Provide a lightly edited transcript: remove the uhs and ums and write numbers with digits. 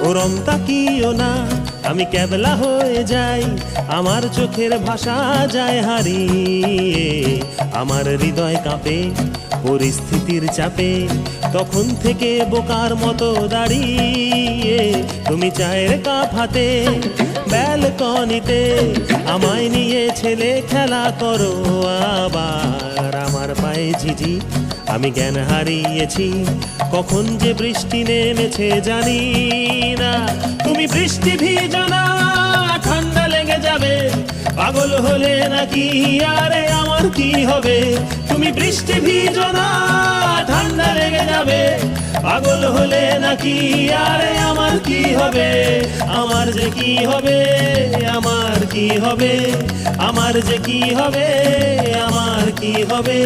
ওরম তাকিও না, আমি ক্যাবলা হয়ে যাই, আমার চোখের ভাষা যায় হারিয়ে। আমার হৃদয় কাঁপে পরিস্থিতির চাপে, তখন থেকে বোকার মতো দাঁড়িয়ে। তুমি চায়ের কাপ হাতে ব্যালকনিতে আমায় নিয়ে ছেলে খেলা করো আবার। আমার পায়ে ঝিঝি, আমি জ্ঞান হারিয়েছি, কখন যে বৃষ্টি নেমেছে জানি না। তুমি বৃষ্টি ভিজো না, ঠান্ডা লেগে যাবে, পাগল হলে নাকি আরে আমার কি হবে? তুমি বৃষ্টি ভিজো না, ঠান্ডা লেগে যাবে, পাগল হলে নাকি আরে আমার কি হবে? আমার যে কি হবে, আমার কি হবে, আমার যে কি হবে, আমার কি হবে।